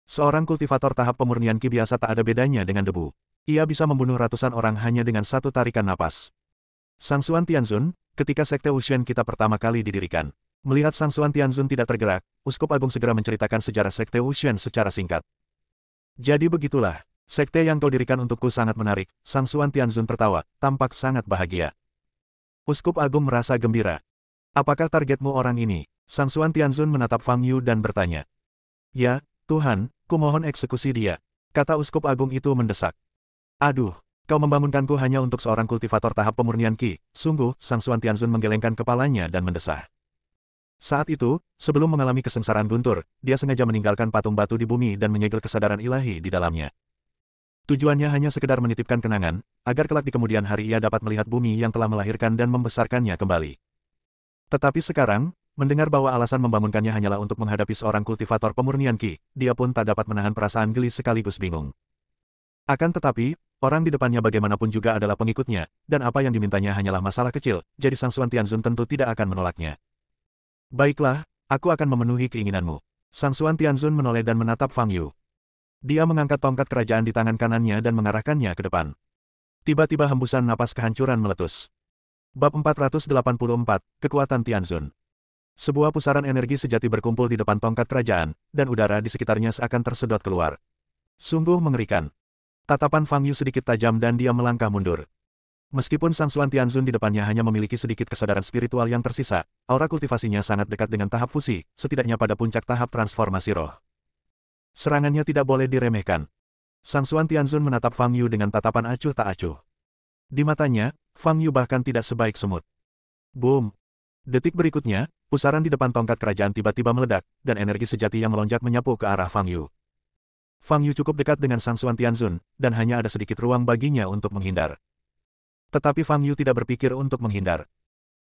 Seorang kultivator tahap pemurnian Qi biasa tak ada bedanya dengan debu. Ia bisa membunuh ratusan orang hanya dengan satu tarikan napas. Sangsuan Tianzun, ketika Sekte Wushen kita pertama kali didirikan. Melihat Sangsuan Tianzun tidak tergerak, Uskup Agung segera menceritakan sejarah Sekte Wushen secara singkat. Jadi begitulah, sekte yang kau dirikan untukku sangat menarik, Sangsuan Tianzun tertawa, tampak sangat bahagia. Uskup Agung merasa gembira. Apakah targetmu orang ini? Sangsuan Tianzun menatap Fang Yu dan bertanya. Ya, Tuhan, kumohon eksekusi dia, kata Uskup Agung itu mendesak. Aduh. Kau membangunkanku hanya untuk seorang kultivator tahap pemurnian Qi. Sungguh, Sangsuan Tianzun menggelengkan kepalanya dan mendesah. Saat itu, sebelum mengalami kesengsaraan guntur, dia sengaja meninggalkan patung batu di bumi dan menyegel kesadaran ilahi di dalamnya. Tujuannya hanya sekedar menitipkan kenangan, agar kelak di kemudian hari ia dapat melihat bumi yang telah melahirkan dan membesarkannya kembali. Tetapi sekarang, mendengar bahwa alasan membangunkannya hanyalah untuk menghadapi seorang kultivator pemurnian Qi, dia pun tak dapat menahan perasaan geli sekaligus bingung. Akan tetapi, orang di depannya bagaimanapun juga adalah pengikutnya, dan apa yang dimintanya hanyalah masalah kecil, jadi Sangsuan Tianzun tentu tidak akan menolaknya. Baiklah, aku akan memenuhi keinginanmu. Sangsuan Tianzun menoleh dan menatap Fang Yu. Dia mengangkat tongkat kerajaan di tangan kanannya dan mengarahkannya ke depan. Tiba-tiba hembusan napas kehancuran meletus. Bab 484, Kekuatan Tianzun. Sebuah pusaran energi sejati berkumpul di depan tongkat kerajaan, dan udara di sekitarnya seakan tersedot keluar. Sungguh mengerikan. Tatapan Fang Yu sedikit tajam dan dia melangkah mundur. Meskipun Sangsuan Tianzun di depannya hanya memiliki sedikit kesadaran spiritual yang tersisa, aura kultivasinya sangat dekat dengan tahap fusi, setidaknya pada puncak tahap transformasi roh. Serangannya tidak boleh diremehkan. Sangsuan Tianzun menatap Fang Yu dengan tatapan acuh tak acuh. Di matanya, Fang Yu bahkan tidak sebaik semut. Boom! Detik berikutnya, pusaran di depan tongkat kerajaan tiba-tiba meledak, dan energi sejati yang melonjak menyapu ke arah Fang Yu. Fang Yu cukup dekat dengan Sangsuan Tianzun, dan hanya ada sedikit ruang baginya untuk menghindar. Tetapi Fang Yu tidak berpikir untuk menghindar.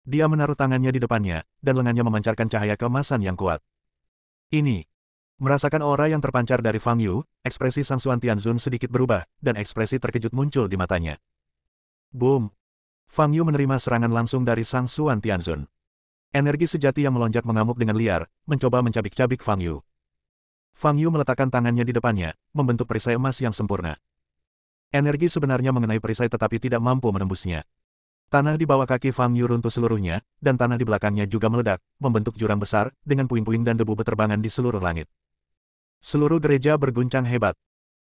Dia menaruh tangannya di depannya, dan lengannya memancarkan cahaya keemasan yang kuat. Ini. Merasakan aura yang terpancar dari Fang Yu, ekspresi Sangsuan Tianzun sedikit berubah, dan ekspresi terkejut muncul di matanya. Boom! Fang Yu menerima serangan langsung dari Sangsuan Tianzun. Energi sejati yang melonjak mengamuk dengan liar, mencoba mencabik-cabik Fang Yu. Fang Yu meletakkan tangannya di depannya, membentuk perisai emas yang sempurna. Energi sebenarnya mengenai perisai tetapi tidak mampu menembusnya. Tanah di bawah kaki Fang Yu runtuh seluruhnya, dan tanah di belakangnya juga meledak, membentuk jurang besar, dengan puing-puing dan debu beterbangan di seluruh langit. Seluruh gereja berguncang hebat.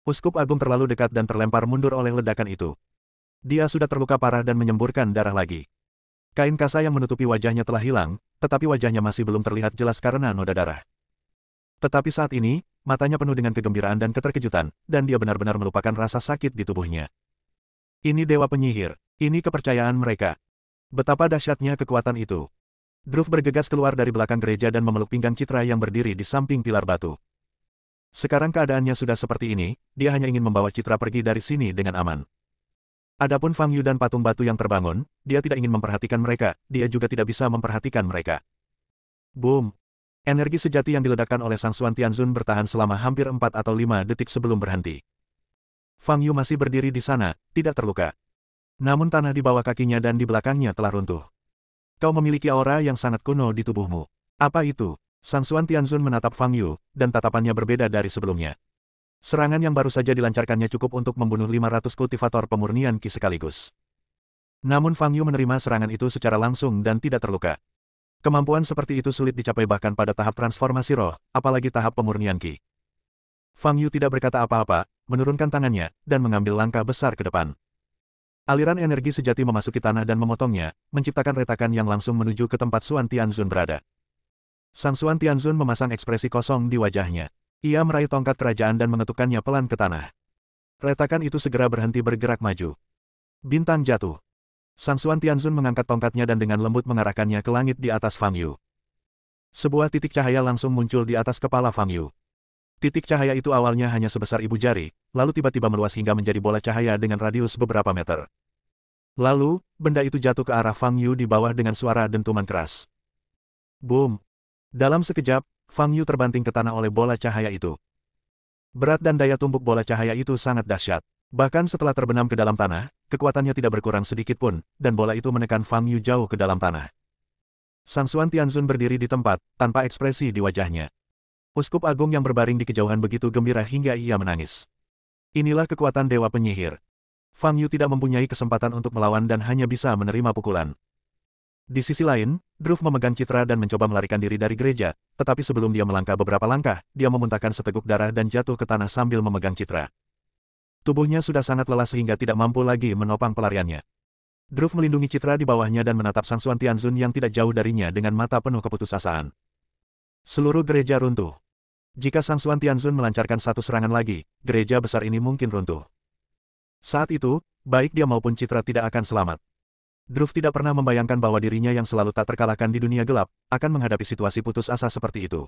Uskup Agung terlalu dekat dan terlempar mundur oleh ledakan itu. Dia sudah terluka parah dan menyemburkan darah lagi. Kain kasa yang menutupi wajahnya telah hilang, tetapi wajahnya masih belum terlihat jelas karena noda darah. Tetapi saat ini, matanya penuh dengan kegembiraan dan keterkejutan, dan dia benar-benar melupakan rasa sakit di tubuhnya. Ini dewa penyihir, ini kepercayaan mereka. Betapa dahsyatnya kekuatan itu. Druv bergegas keluar dari belakang gereja dan memeluk pinggang Citra yang berdiri di samping pilar batu. Sekarang keadaannya sudah seperti ini, dia hanya ingin membawa Citra pergi dari sini dengan aman. Adapun Fang Yu dan patung batu yang terbangun, dia tidak ingin memperhatikan mereka, dia juga tidak bisa memperhatikan mereka. Boom! Energi sejati yang diledakkan oleh Sangsuan Tianzun bertahan selama hampir 4 atau 5 detik sebelum berhenti. Fang Yu masih berdiri di sana, tidak terluka. Namun tanah di bawah kakinya dan di belakangnya telah runtuh. Kau memiliki aura yang sangat kuno di tubuhmu. Apa itu? Sangsuan Tianzun menatap Fang Yu, dan tatapannya berbeda dari sebelumnya. Serangan yang baru saja dilancarkannya cukup untuk membunuh 500 kultivator pemurnian Qi sekaligus. Namun Fang Yu menerima serangan itu secara langsung dan tidak terluka. Kemampuan seperti itu sulit dicapai bahkan pada tahap transformasi roh, apalagi tahap pemurnian Qi. Fang Yu tidak berkata apa-apa, menurunkan tangannya, dan mengambil langkah besar ke depan. Aliran energi sejati memasuki tanah dan memotongnya, menciptakan retakan yang langsung menuju ke tempat Xuan Tianzun berada. Sang Xuan Tianzun memasang ekspresi kosong di wajahnya. Ia meraih tongkat kerajaan dan mengetukkannya pelan ke tanah. Retakan itu segera berhenti bergerak maju. Bintang jatuh. Sang Xuan Tianzun mengangkat tongkatnya dan dengan lembut mengarahkannya ke langit di atas Fang Yu. Sebuah titik cahaya langsung muncul di atas kepala Fang Yu. Titik cahaya itu awalnya hanya sebesar ibu jari, lalu tiba-tiba meluas hingga menjadi bola cahaya dengan radius beberapa meter. Lalu, benda itu jatuh ke arah Fang Yu di bawah dengan suara dentuman keras. Boom! Dalam sekejap, Fang Yu terbanting ke tanah oleh bola cahaya itu. Berat dan daya tumbuk bola cahaya itu sangat dahsyat. Bahkan setelah terbenam ke dalam tanah, kekuatannya tidak berkurang sedikit pun, dan bola itu menekan Fang Yu jauh ke dalam tanah. Sang Xuan Tianzun berdiri di tempat, tanpa ekspresi di wajahnya. Uskup Agung yang berbaring di kejauhan begitu gembira hingga ia menangis. Inilah kekuatan Dewa Penyihir. Fang Yu tidak mempunyai kesempatan untuk melawan dan hanya bisa menerima pukulan. Di sisi lain, Druff memegang citra dan mencoba melarikan diri dari gereja, tetapi sebelum dia melangkah beberapa langkah, dia memuntahkan seteguk darah dan jatuh ke tanah sambil memegang citra. Tubuhnya sudah sangat lelah sehingga tidak mampu lagi menopang pelariannya. Druff melindungi citra di bawahnya dan menatap Sang Xuan Tianzun yang tidak jauh darinya dengan mata penuh keputusasaan. Seluruh gereja runtuh. Jika Sang Xuan Tianzun melancarkan satu serangan lagi, gereja besar ini mungkin runtuh. Saat itu, baik dia maupun citra tidak akan selamat. Druff tidak pernah membayangkan bahwa dirinya yang selalu tak terkalahkan di dunia gelap, akan menghadapi situasi putus asa seperti itu.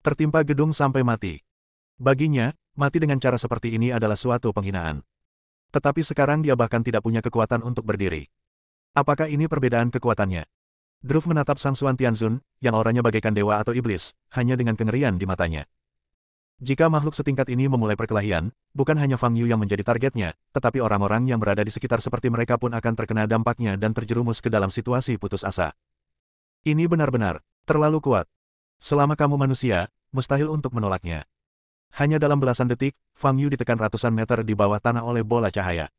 Tertimpa gedung sampai mati. Baginya, mati dengan cara seperti ini adalah suatu penghinaan. Tetapi sekarang dia bahkan tidak punya kekuatan untuk berdiri. Apakah ini perbedaan kekuatannya? Druff menatap Sang Xuan Tianzun, yang auranya bagaikan dewa atau iblis, hanya dengan kengerian di matanya. Jika makhluk setingkat ini memulai perkelahian, bukan hanya Fang Yu yang menjadi targetnya, tetapi orang-orang yang berada di sekitar seperti mereka pun akan terkena dampaknya dan terjerumus ke dalam situasi putus asa. Ini benar-benar terlalu kuat. Selama kamu manusia, mustahil untuk menolaknya. Hanya dalam belasan detik, Fang Yu ditekan ratusan meter di bawah tanah oleh bola cahaya.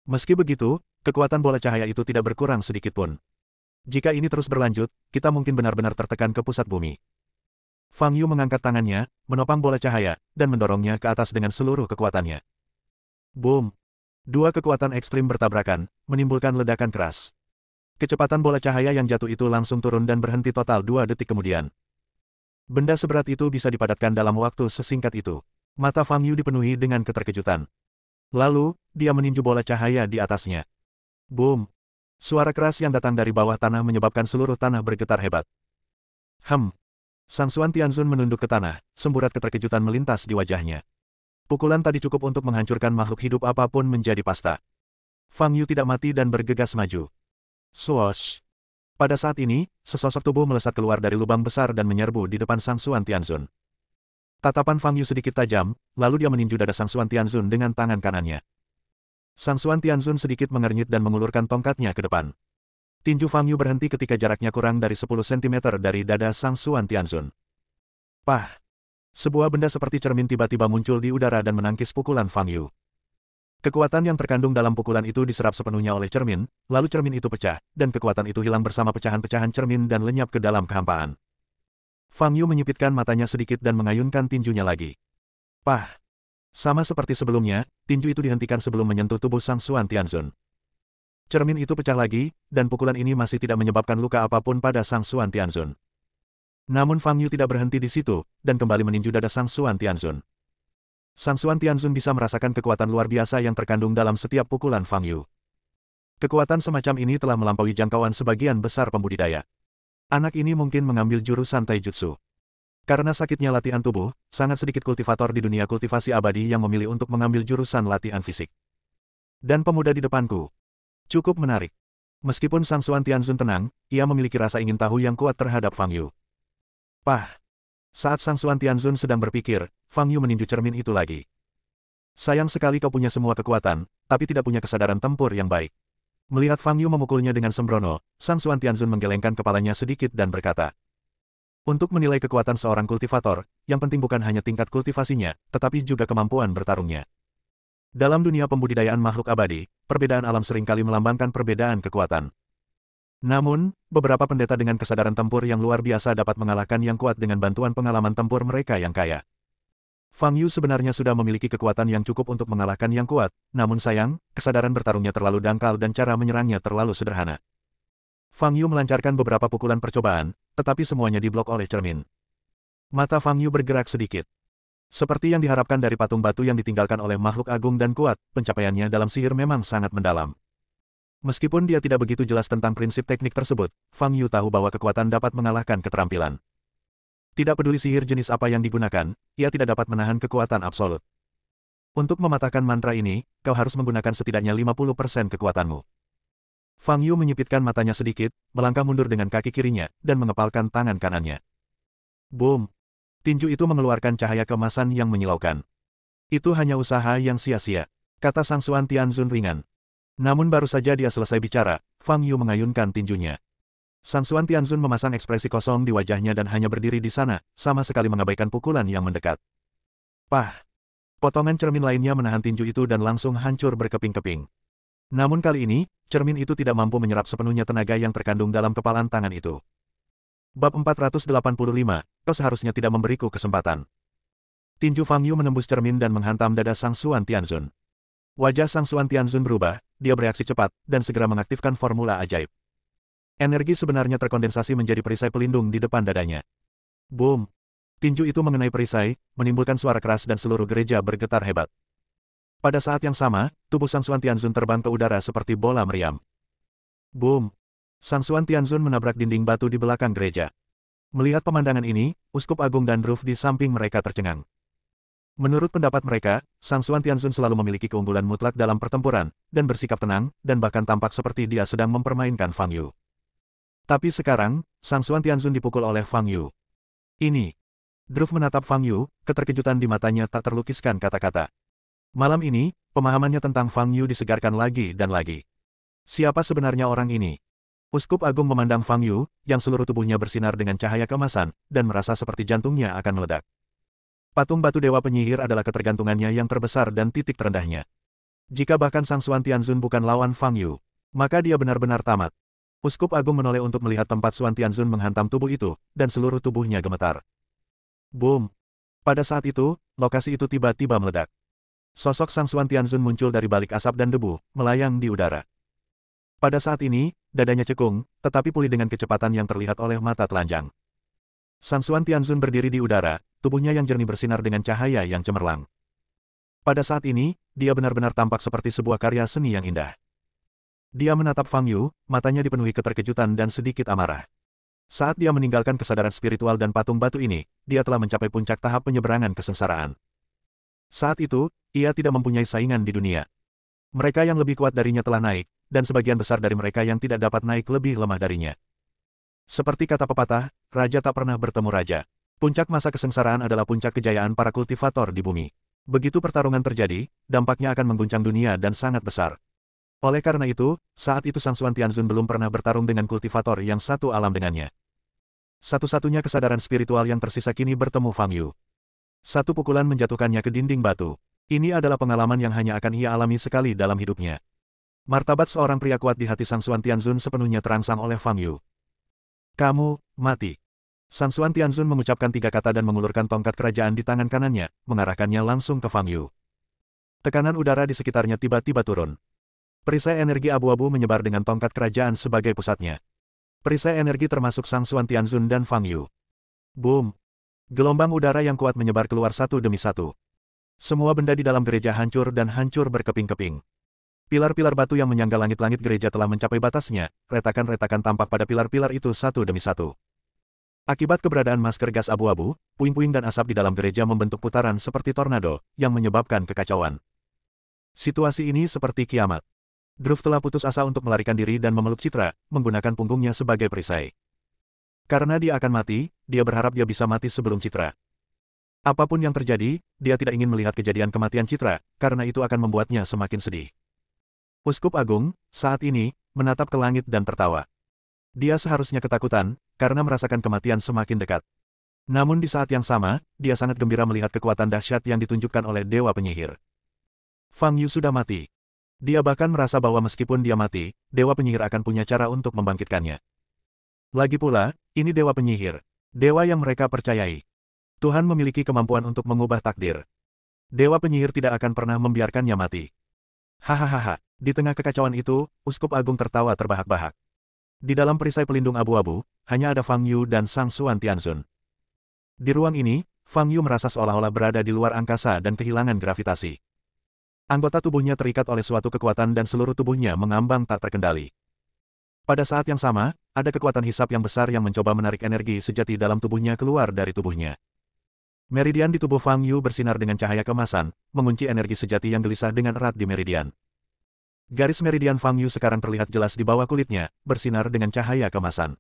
Meski begitu, kekuatan bola cahaya itu tidak berkurang sedikit pun. Jika ini terus berlanjut, kita mungkin benar-benar tertekan ke pusat bumi. Fang Yu mengangkat tangannya, menopang bola cahaya, dan mendorongnya ke atas dengan seluruh kekuatannya. Boom! Dua kekuatan ekstrim bertabrakan, menimbulkan ledakan keras. Kecepatan bola cahaya yang jatuh itu langsung turun dan berhenti total 2 detik kemudian. Benda seberat itu bisa dipadatkan dalam waktu sesingkat itu. Mata Fang Yu dipenuhi dengan keterkejutan. Lalu, dia meninju bola cahaya di atasnya. Boom! Suara keras yang datang dari bawah tanah menyebabkan seluruh tanah bergetar hebat. Sang Xuan Tianzun menunduk ke tanah, semburat keterkejutan melintas di wajahnya. Pukulan tadi cukup untuk menghancurkan makhluk hidup apapun menjadi pasta. Fang Yu tidak mati dan bergegas maju. Swoosh! Pada saat ini, sesosok tubuh melesat keluar dari lubang besar dan menyerbu di depan Sang Xuan Tianzun. Tatapan Fang Yu sedikit tajam, lalu dia meninju dada Sang Xuan Tianzun dengan tangan kanannya. Sang Xuan Tianzun sedikit mengernyit dan mengulurkan tongkatnya ke depan. Tinju Fang Yu berhenti ketika jaraknya kurang dari 10 cm dari dada Sang Xuan Tianzun. Pah! Sebuah benda seperti cermin tiba-tiba muncul di udara dan menangkis pukulan Fang Yu. Kekuatan yang terkandung dalam pukulan itu diserap sepenuhnya oleh cermin, lalu cermin itu pecah, dan kekuatan itu hilang bersama pecahan-pecahan cermin dan lenyap ke dalam kehampaan. Fang Yu menyipitkan matanya sedikit dan mengayunkan tinjunya lagi. Pah! Sama seperti sebelumnya, tinju itu dihentikan sebelum menyentuh tubuh Sang Xuan Tianzun. Cermin itu pecah lagi, dan pukulan ini masih tidak menyebabkan luka apapun pada Sang Xuan Tianzun. Namun Fang Yu tidak berhenti di situ, dan kembali meninju dada Sang Xuan Tianzun. Sang Xuan Tianzun bisa merasakan kekuatan luar biasa yang terkandung dalam setiap pukulan Fang Yu. Kekuatan semacam ini telah melampaui jangkauan sebagian besar pembudidaya. Anak ini mungkin mengambil jurusan Taijutsu. Karena sakitnya latihan tubuh, sangat sedikit kultivator di dunia kultivasi abadi yang memilih untuk mengambil jurusan latihan fisik. Dan pemuda di depanku. Cukup menarik. Meskipun Sang Xuan Tianzun tenang, ia memiliki rasa ingin tahu yang kuat terhadap Fang Yu. Pah! Saat Sang Xuan Tianzun sedang berpikir, Fang Yu meninju cermin itu lagi. Sayang sekali kau punya semua kekuatan, tapi tidak punya kesadaran tempur yang baik. Melihat Fang Yu memukulnya dengan sembrono, Sang Xuan Tianzun menggelengkan kepalanya sedikit dan berkata, untuk menilai kekuatan seorang kultivator, yang penting bukan hanya tingkat kultivasinya, tetapi juga kemampuan bertarungnya. Dalam dunia pembudidayaan makhluk abadi, perbedaan alam seringkali melambangkan perbedaan kekuatan. Namun, beberapa pendeta dengan kesadaran tempur yang luar biasa dapat mengalahkan yang kuat dengan bantuan pengalaman tempur mereka yang kaya. Fang Yu sebenarnya sudah memiliki kekuatan yang cukup untuk mengalahkan yang kuat, namun sayang, kesadaran bertarungnya terlalu dangkal dan cara menyerangnya terlalu sederhana. Fang Yu melancarkan beberapa pukulan percobaan, tetapi semuanya diblok oleh cermin. Mata Fang Yu bergerak sedikit. Seperti yang diharapkan dari patung batu yang ditinggalkan oleh makhluk agung dan kuat, pencapaiannya dalam sihir memang sangat mendalam. Meskipun dia tidak begitu jelas tentang prinsip teknik tersebut, Fang Yu tahu bahwa kekuatan dapat mengalahkan keterampilan. Tidak peduli sihir jenis apa yang digunakan, ia tidak dapat menahan kekuatan absolut. Untuk mematahkan mantra ini, kau harus menggunakan setidaknya 50% kekuatanmu. Fang Yu menyipitkan matanya sedikit, melangkah mundur dengan kaki kirinya, dan mengepalkan tangan kanannya. Boom! Tinju itu mengeluarkan cahaya keemasan yang menyilaukan. Itu hanya usaha yang sia-sia, kata Sang Xuan Tianzun ringan. Namun baru saja dia selesai bicara, Fang Yu mengayunkan tinjunya. Sang Xuan Tianzun memasang ekspresi kosong di wajahnya dan hanya berdiri di sana, sama sekali mengabaikan pukulan yang mendekat. Pah! Potongan cermin lainnya menahan tinju itu dan langsung hancur berkeping-keping. Namun kali ini, cermin itu tidak mampu menyerap sepenuhnya tenaga yang terkandung dalam kepalan tangan itu. Bab 485, kau seharusnya tidak memberiku kesempatan. Tinju Fang Yu menembus cermin dan menghantam dada Sang Xuan Tianzun. Wajah Sang Xuan Tianzun berubah, dia bereaksi cepat, dan segera mengaktifkan formula ajaib. Energi sebenarnya terkondensasi menjadi perisai pelindung di depan dadanya. Boom! Tinju itu mengenai perisai, menimbulkan suara keras dan seluruh gereja bergetar hebat. Pada saat yang sama, tubuh Sang Xuan Tianzun terbang ke udara seperti bola meriam. Boom! Sang Xuan Tianzun menabrak dinding batu di belakang gereja. Melihat pemandangan ini, Uskup Agung dan Druff di samping mereka tercengang. Menurut pendapat mereka, Sang Xuan Tianzun selalu memiliki keunggulan mutlak dalam pertempuran, dan bersikap tenang, dan bahkan tampak seperti dia sedang mempermainkan Fang Yu. Tapi sekarang, Sang Xuan Tianzun dipukul oleh Fang Yu. Ini. Druff menatap Fang Yu, keterkejutan di matanya tak terlukiskan kata-kata. Malam ini, pemahamannya tentang Fang Yu disegarkan lagi dan lagi. Siapa sebenarnya orang ini? Uskup Agung memandang Fang Yu, yang seluruh tubuhnya bersinar dengan cahaya keemasan, dan merasa seperti jantungnya akan meledak. Patung batu Dewa Penyihir adalah ketergantungannya yang terbesar dan titik terendahnya. Jika bahkan Sang Xuan Tianzun bukan lawan Fang Yu, maka dia benar-benar tamat. Uskup Agung menoleh untuk melihat tempat Xuan Tianzun menghantam tubuh itu, dan seluruh tubuhnya gemetar. Boom! Pada saat itu, lokasi itu tiba-tiba meledak. Sosok Sang Xuan Tianzun muncul dari balik asap dan debu, melayang di udara. Pada saat ini, dadanya cekung, tetapi pulih dengan kecepatan yang terlihat oleh mata telanjang. Sang Xuan Tianzun berdiri di udara, tubuhnya yang jernih bersinar dengan cahaya yang cemerlang. Pada saat ini, dia benar-benar tampak seperti sebuah karya seni yang indah. Dia menatap Fang Yu, matanya dipenuhi keterkejutan dan sedikit amarah. Saat dia meninggalkan kesadaran spiritual dan patung batu ini, dia telah mencapai puncak tahap penyeberangan kesengsaraan. Saat itu, ia tidak mempunyai saingan di dunia. Mereka yang lebih kuat darinya telah naik, dan sebagian besar dari mereka yang tidak dapat naik lebih lemah darinya. Seperti kata pepatah, raja tak pernah bertemu raja. Puncak masa kesengsaraan adalah puncak kejayaan para kultivator di bumi. Begitu pertarungan terjadi, dampaknya akan mengguncang dunia dan sangat besar. Oleh karena itu, saat itu Sang Xuan Tianzun belum pernah bertarung dengan kultivator yang satu alam dengannya. Satu-satunya kesadaran spiritual yang tersisa kini bertemu Fang Yu. Satu pukulan menjatuhkannya ke dinding batu. Ini adalah pengalaman yang hanya akan ia alami sekali dalam hidupnya. Martabat seorang pria kuat di hati Sang Xuan Tianzun sepenuhnya terangsang oleh Fang Yu. Kamu, mati. Sang Xuan Tianzun mengucapkan 3 kata dan mengulurkan tongkat kerajaan di tangan kanannya, mengarahkannya langsung ke Fang Yu. Tekanan udara di sekitarnya tiba-tiba turun. Perisai energi abu-abu menyebar dengan tongkat kerajaan sebagai pusatnya. Perisai energi termasuk Sang Xuan Tianzun dan Fang Yu. Boom! Gelombang udara yang kuat menyebar keluar satu demi satu. Semua benda di dalam gereja hancur dan hancur berkeping-keping. Pilar-pilar batu yang menyangga langit-langit gereja telah mencapai batasnya, retakan-retakan tampak pada pilar-pilar itu satu demi satu. Akibat keberadaan masker gas abu-abu, puing-puing dan asap di dalam gereja membentuk putaran seperti tornado, yang menyebabkan kekacauan. Situasi ini seperti kiamat. Druff telah putus asa untuk melarikan diri dan memeluk Citra, menggunakan punggungnya sebagai perisai. Karena dia akan mati, dia berharap dia bisa mati sebelum Citra. Apapun yang terjadi, dia tidak ingin melihat kejadian kematian Citra, karena itu akan membuatnya semakin sedih. Uskup Agung, saat ini, menatap ke langit dan tertawa. Dia seharusnya ketakutan, karena merasakan kematian semakin dekat. Namun di saat yang sama, dia sangat gembira melihat kekuatan dahsyat yang ditunjukkan oleh Dewa Penyihir. Fang Yu sudah mati. Dia bahkan merasa bahwa meskipun dia mati, Dewa Penyihir akan punya cara untuk membangkitkannya. Lagi pula, ini Dewa Penyihir. Dewa yang mereka percayai. Tuhan memiliki kemampuan untuk mengubah takdir. Dewa penyihir tidak akan pernah membiarkannya mati. Hahaha, di tengah kekacauan itu, Uskup Agung tertawa terbahak-bahak. Di dalam perisai pelindung abu-abu, hanya ada Fang Yu dan Sang Xuan Tianzun. Di ruang ini, Fang Yu merasa seolah-olah berada di luar angkasa dan kehilangan gravitasi. Anggota tubuhnya terikat oleh suatu kekuatan dan seluruh tubuhnya mengambang tak terkendali. Pada saat yang sama, ada kekuatan hisap yang besar yang mencoba menarik energi sejati dalam tubuhnya keluar dari tubuhnya. Meridian di tubuh Fang Yu bersinar dengan cahaya keemasan, mengunci energi sejati yang gelisah dengan erat di meridian. Garis meridian Fang Yu sekarang terlihat jelas di bawah kulitnya, bersinar dengan cahaya keemasan.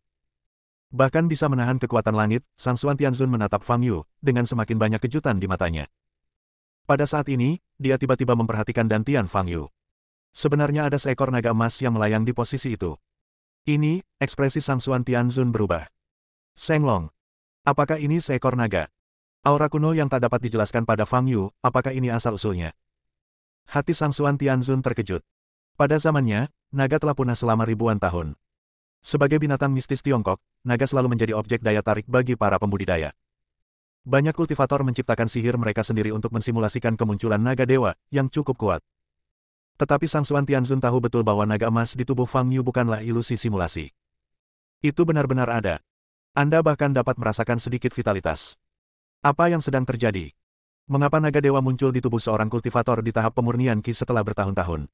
Bahkan bisa menahan kekuatan langit, Sang Xuan Tianzun menatap Fang Yu, dengan semakin banyak kejutan di matanya. Pada saat ini, dia tiba-tiba memperhatikan dantian Fang Yu. Sebenarnya ada seekor naga emas yang melayang di posisi itu. Ini, ekspresi Sang Xuan Tianzun berubah. Senglong. Apakah ini seekor naga? Aura kuno yang tak dapat dijelaskan pada Fang Yu, apakah ini asal-usulnya? Hati Sang Xuan Tianzun terkejut. Pada zamannya, naga telah punah selama ribuan tahun. Sebagai binatang mistis Tiongkok, naga selalu menjadi objek daya tarik bagi para pembudidaya. Banyak kultivator menciptakan sihir mereka sendiri untuk mensimulasikan kemunculan naga dewa, yang cukup kuat. Tetapi Sang Xuan Tianzun tahu betul bahwa naga emas di tubuh Fang Yu bukanlah ilusi simulasi. Itu benar-benar ada. Anda bahkan dapat merasakan sedikit vitalitas. Apa yang sedang terjadi? Mengapa naga dewa muncul di tubuh seorang kultivator di tahap pemurnian Qi setelah bertahun-tahun?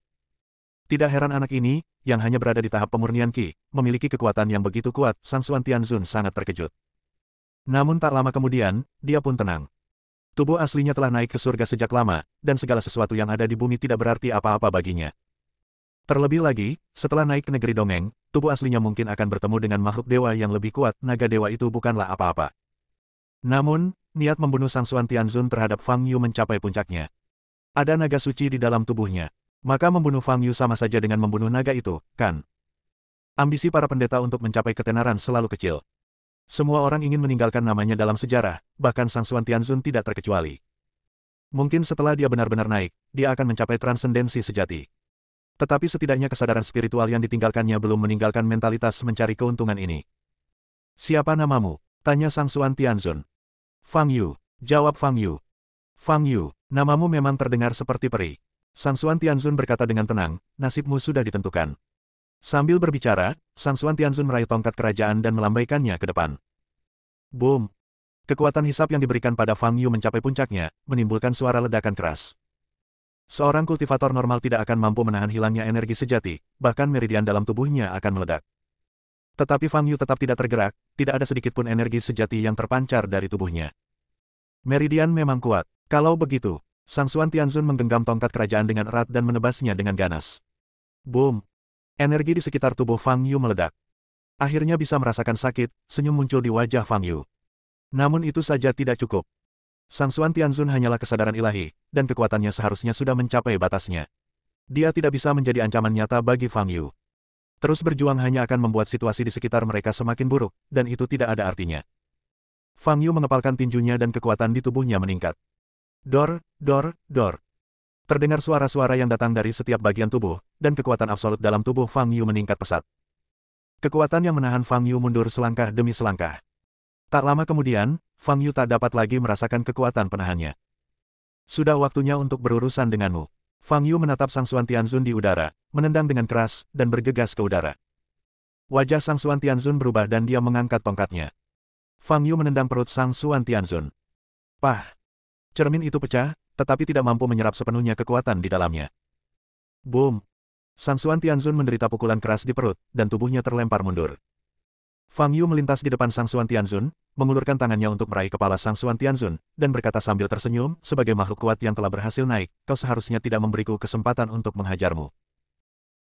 Tidak heran anak ini, yang hanya berada di tahap pemurnian Qi, memiliki kekuatan yang begitu kuat, Sang Xuan Tianzun sangat terkejut. Namun tak lama kemudian, dia pun tenang. Tubuh aslinya telah naik ke surga sejak lama, dan segala sesuatu yang ada di bumi tidak berarti apa-apa baginya. Terlebih lagi, setelah naik ke negeri dongeng, tubuh aslinya mungkin akan bertemu dengan makhluk dewa yang lebih kuat, naga dewa itu bukanlah apa-apa. Namun, niat membunuh Sang Xuan Tianzun terhadap Fang Yu mencapai puncaknya. Ada naga suci di dalam tubuhnya. Maka membunuh Fang Yu sama saja dengan membunuh naga itu, kan? Ambisi para pendeta untuk mencapai ketenaran selalu kecil. Semua orang ingin meninggalkan namanya dalam sejarah, bahkan Sang Xuan Tianzun tidak terkecuali. Mungkin setelah dia benar-benar naik, dia akan mencapai transendensi sejati. Tetapi setidaknya kesadaran spiritual yang ditinggalkannya belum meninggalkan mentalitas mencari keuntungan ini. Siapa namamu? Tanya Sang Xuan Tianzun. Fang Yu, jawab Fang Yu. Fang Yu, namamu memang terdengar seperti peri. Sang Xuan Tianzun berkata dengan tenang, nasibmu sudah ditentukan. Sambil berbicara, Sang Xuan Tianzun meraih tongkat kerajaan dan melambaikannya ke depan. Boom! Kekuatan hisap yang diberikan pada Fang Yu mencapai puncaknya, menimbulkan suara ledakan keras. Seorang kultivator normal tidak akan mampu menahan hilangnya energi sejati, bahkan meridian dalam tubuhnya akan meledak. Tetapi Fang Yu tetap tidak tergerak, tidak ada sedikit pun energi sejati yang terpancar dari tubuhnya. Meridian memang kuat. Kalau begitu, Sang Xuan Tianzun menggenggam tongkat kerajaan dengan erat dan menebasnya dengan ganas. Boom! Energi di sekitar tubuh Fang Yu meledak. Akhirnya bisa merasakan sakit, senyum muncul di wajah Fang Yu. Namun itu saja tidak cukup. Sang Xuan Tianzun hanyalah kesadaran ilahi, dan kekuatannya seharusnya sudah mencapai batasnya. Dia tidak bisa menjadi ancaman nyata bagi Fang Yu. Terus berjuang hanya akan membuat situasi di sekitar mereka semakin buruk, dan itu tidak ada artinya. Fang Yu mengepalkan tinjunya dan kekuatan di tubuhnya meningkat. Dor, dor, dor. Terdengar suara-suara yang datang dari setiap bagian tubuh, dan kekuatan absolut dalam tubuh Fang Yu meningkat pesat. Kekuatan yang menahan Fang Yu mundur selangkah demi selangkah. Tak lama kemudian, Fang Yu tak dapat lagi merasakan kekuatan penahannya. Sudah waktunya untuk berurusan denganmu. Fang Yu menatap Sang Xuan Tianzun di udara, menendang dengan keras, dan bergegas ke udara. Wajah Sang Xuan Tianzun berubah dan dia mengangkat tongkatnya. Fang Yu menendang perut Sang Xuan Tianzun. Pah! Cermin itu pecah, tetapi tidak mampu menyerap sepenuhnya kekuatan di dalamnya. Boom! Sang Xuan Tianzun menderita pukulan keras di perut, dan tubuhnya terlempar mundur. Fang Yu melintas di depan Sang Xuan Tianzun, mengulurkan tangannya untuk meraih kepala Sang Xuan Tianzun, dan berkata sambil tersenyum, sebagai makhluk kuat yang telah berhasil naik, kau seharusnya tidak memberiku kesempatan untuk menghajarmu.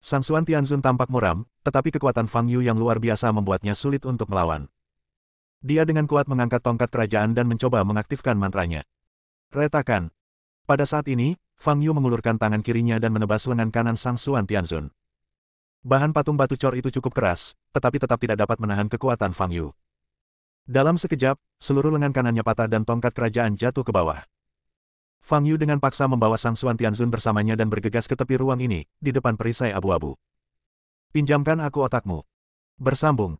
Sang Xuan Tianzun tampak muram, tetapi kekuatan Fang Yu yang luar biasa membuatnya sulit untuk melawan. Dia dengan kuat mengangkat tongkat kerajaan dan mencoba mengaktifkan mantranya. Retakan. Pada saat ini, Fang Yu mengulurkan tangan kirinya dan menebas lengan kanan Sang Xuan Tianzun. Bahan patung batu cor itu cukup keras, tetapi tetap tidak dapat menahan kekuatan Fang Yu. Dalam sekejap, seluruh lengan kanannya patah dan tongkat kerajaan jatuh ke bawah. Fang Yu dengan paksa membawa Sang Xuan Tianzun bersamanya dan bergegas ke tepi ruang ini, di depan perisai abu-abu. Pinjamkan aku otakmu. Bersambung.